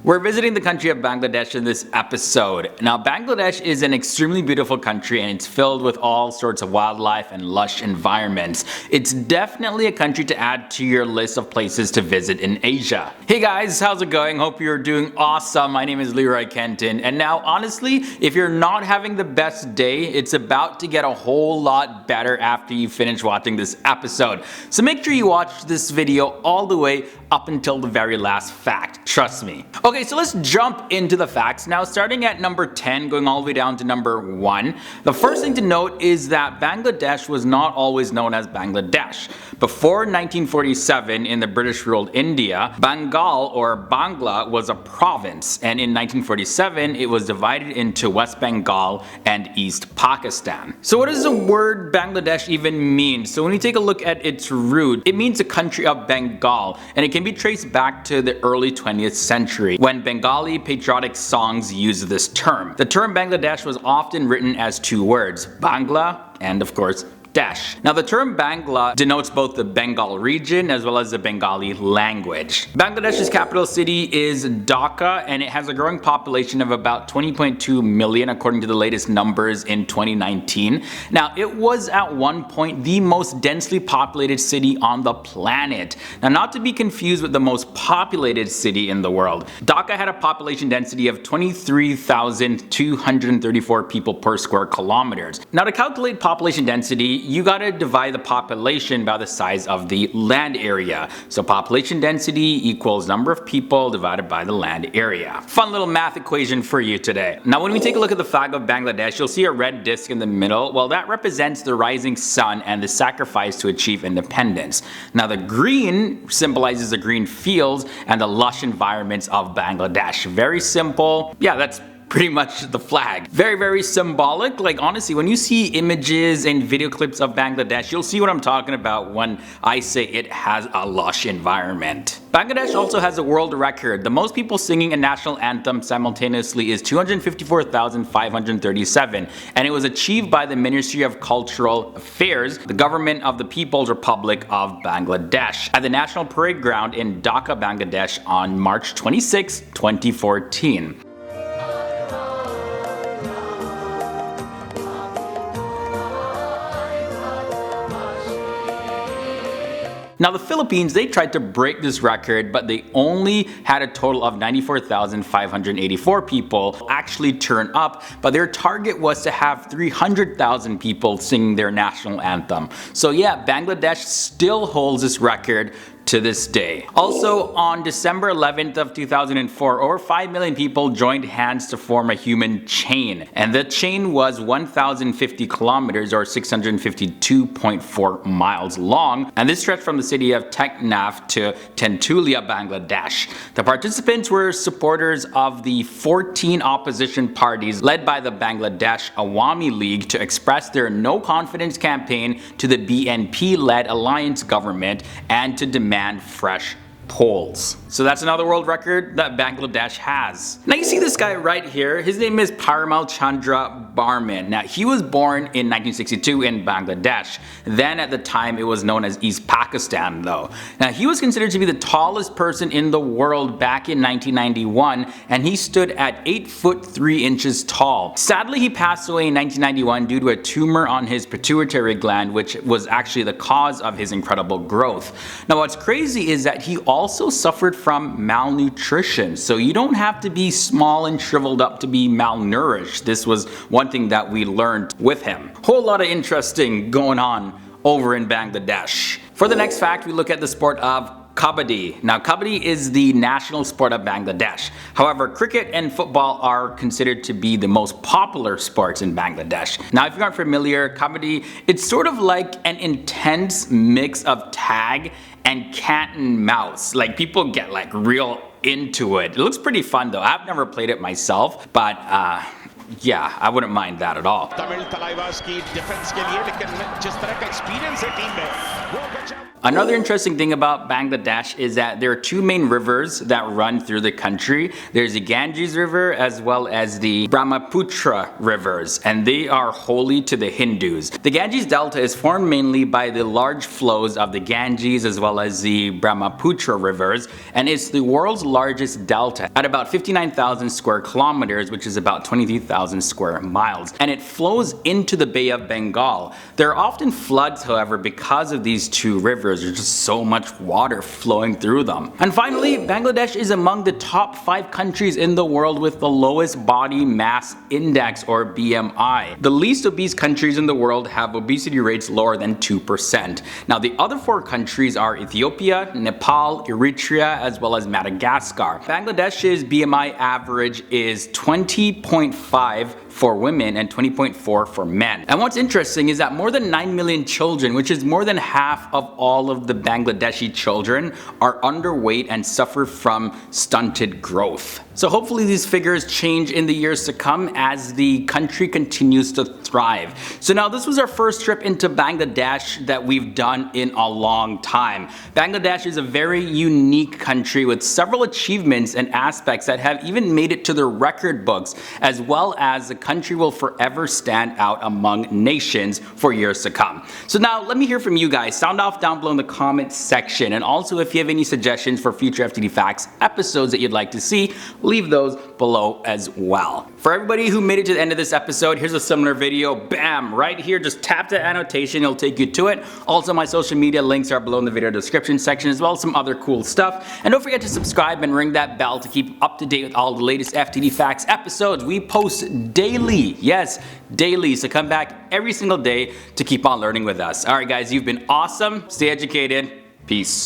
We're visiting the country of Bangladesh in this episode. Now, Bangladesh is an extremely beautiful country and it's filled with all sorts of wildlife and lush environments. It's definitely a country to add to your list of places to visit in Asia. Hey guys, how's it going? Hope you're doing awesome. My name is Leroy Kenton, and now honestly, if you're not having the best day, it's about to get a whole lot better after you finish watching this episode. So make sure you watch this video all the way up until the very last fact. Trust me. Okay, so let's jump into the facts. Now, starting at number 10, going all the way down to number 1. The first thing to note is that Bangladesh was not always known as Bangladesh. Before 1947, in the British-ruled India, Bengal or Bangla was a province, and in 1947, it was divided into West Bengal and East Pakistan. So what does the word Bangladesh even mean? So when you take a look at its root, it means a country of Bengal, and it can be traced back to the early 20th century when Bengali patriotic songs used this term. The term Bangladesh was often written as two words, Bangla and of course Dash. Now the term Bangla denotes both the Bengal region as well as the Bengali language. Bangladesh's capital city is Dhaka, and it has a growing population of about 20.2 million according to the latest numbers in 2019. Now it was at one point the most densely populated city on the planet. Now not to be confused with the most populated city in the world. Dhaka had a population density of 23,234 people per square kilometers. Now to calculate population density, you gotta divide the population by the size of the land area. So population density equals number of people divided by the land area. Fun little math equation for you today. Now when we take a look at the flag of Bangladesh, you'll see a red disc in the middle. Well, that represents the rising sun and the sacrifice to achieve independence. Now the green symbolizes the green fields and the lush environments of Bangladesh. Very simple. Yeah, that's pretty much the flag. Very, very symbolic. Like honestly, when you see images and video clips of Bangladesh, you'll see what I'm talking about when I say it has a lush environment. Bangladesh also has a world record. The most people singing a national anthem simultaneously is 254,537, and it was achieved by the Ministry of Cultural Affairs, the government of the People's Republic of Bangladesh, at the National Parade Ground in Dhaka, Bangladesh on March 26, 2014. Now the Philippines, they tried to break this record, but they only had a total of 94,584 people actually turn up, but their target was to have 300,000 people singing their national anthem. So yeah, Bangladesh still holds this record to this day. Also, on December 11th of 2004, over 5 million people joined hands to form a human chain. And the chain was 1,050 kilometers or 652.4 miles long. And this stretched from the city of Teknaf to Tentulia, Bangladesh. The participants were supporters of the 14 opposition parties led by the Bangladesh Awami League to express their no confidence campaign to the BNP-led alliance government and to demand fresh polls. So that's another world record that Bangladesh has. Now you see this guy right here. His name is Parimal Chandra Barman. Now he was born in 1962 in Bangladesh. Then at the time it was known as East Pakistan though. Now he was considered to be the tallest person in the world back in 1991, and he stood at 8 foot 3 inches tall. Sadly, he passed away in 1991 due to a tumor on his pituitary gland, which was actually the cause of his incredible growth. Now what's crazy is that he also suffered from malnutrition. So you don't have to be small and shriveled up to be malnourished. This was one thing that we learned with him. Whole lot of interesting going on over in Bangladesh. For the next fact, we look at the sport of Kabaddi. Now Kabaddi is the national sport of Bangladesh. However, cricket and football are considered to be the most popular sports in Bangladesh. Now if you aren't familiar, Kabaddi, it's sort of like an intense mix of tag and cat and mouse. Like people get like real into it. It looks pretty fun though. I've never played it myself, but yeah, I wouldn't mind that at all. Another interesting thing about Bangladesh is that there are two main rivers that run through the country. There's the Ganges River as well as the Brahmaputra rivers, and they are holy to the Hindus. The Ganges Delta is formed mainly by the large flows of the Ganges as well as the Brahmaputra rivers, and it's the world's largest delta at about 59,000 square kilometers, which is about 23,000 square miles, and it flows into the Bay of Bengal. There are often floods, however, because of these two rivers. There's just so much water flowing through them. And finally, Bangladesh is among the top 5 countries in the world with the lowest body mass index, or BMI. The least obese countries in the world have obesity rates lower than 2%. Now the other 4 countries are Ethiopia, Nepal, Eritrea, as well as Madagascar. Bangladesh's BMI average is 20.5 for women and 20.4 for men. And what's interesting is that more than 9 million children, which is more than half of all of the Bangladeshi children, are underweight and suffer from stunted growth. So hopefully these figures change in the years to come as the country continues to thrive. So now this was our first trip into Bangladesh that we've done in a long time. Bangladesh is a very unique country with several achievements and aspects that have even made it to the record books, as well as the country will forever stand out among nations for years to come. So now let me hear from you guys. Sound off down below in the comments section, and also if you have any suggestions for future FTD Facts episodes that you'd like to see, leave those below as well. For everybody who made it to the end of this episode, here's a similar video. Bam! Right here, just tap the annotation, it'll take you to it. Also, my social media links are below in the video description section, as well as some other cool stuff. And don't forget to subscribe and ring that bell to keep up to date with all the latest FTD Facts episodes. We post daily. Yes, daily. So come back every single day to keep on learning with us. Alright guys, you've been awesome. Stay educated. Peace.